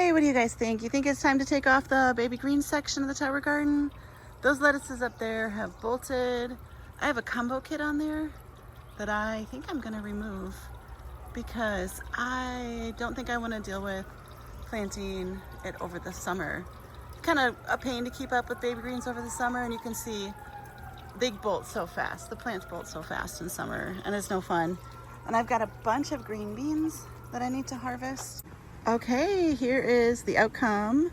Hey, what do you guys think? You think it's time to take off the baby green section of the tower garden? Those lettuces up there have bolted. I have a combo kit on there that I think I'm gonna remove because I don't think I want to deal with planting it over the summer. Kind of a pain to keep up with baby greens over the summer, and you can see they bolt so fast. The plants bolt so fast in summer, and it's no fun. And I've got a bunch of green beans that I need to harvest. Okay, here is the outcome.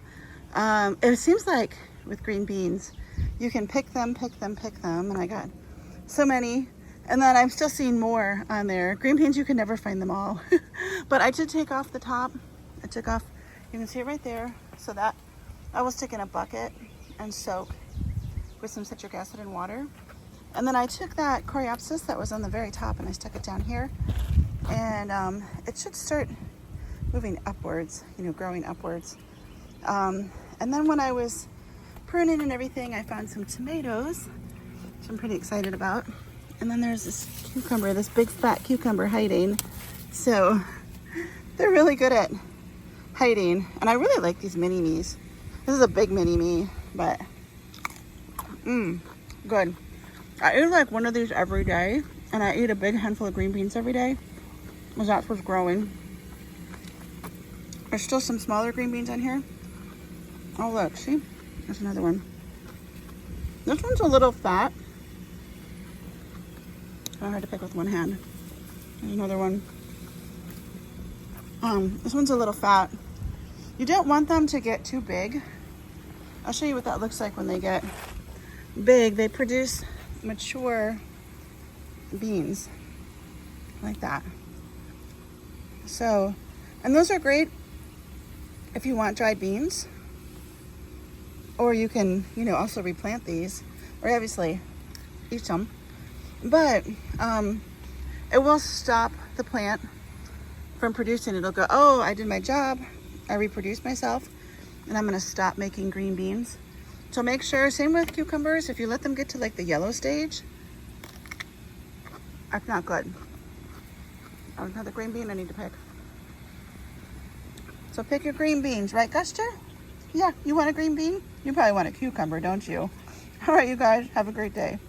It seems like with green beans, you can pick them, and I got so many. And then I'm still seeing more on there. Green beans, you can never find them all. But I did take off the top. I took off, you can see it right there. So that I will stick in a bucket and soak with some citric acid and water. And then I took that coreopsis that was on the very top and I stuck it down here. And it should start moving upwards, growing upwards. And then when I was pruning and everything, I found some tomatoes, which I'm pretty excited about. And then there's this cucumber, this big fat cucumber hiding. So they're really good at hiding. And I really like these mini-me's. This is a big mini-me, but good. I eat like one of these every day, and I eat a big handful of green beans every day, because that's what's growing. There's still some smaller green beans on here. Oh look, see? There's another one. This one's a little fat. I had to pick with one hand. There's another one. This one's a little fat. You don't want them to get too big. I'll show you what that looks like when they get big. They produce mature beans like that. So, and those are great if you want dried beans, or you can, also replant these, or obviously eat some. But it will stop the plant from producing. It'll go, oh, I did my job, I reproduced myself, and I'm gonna stop making green beans. So make sure, same with cucumbers, if you let them get to like the yellow stage, that's not good. Oh, another green bean I need to pick. So pick your green beans, right, Guster? Yeah, you want a green bean? You probably want a cucumber, don't you? All right, you guys, have a great day.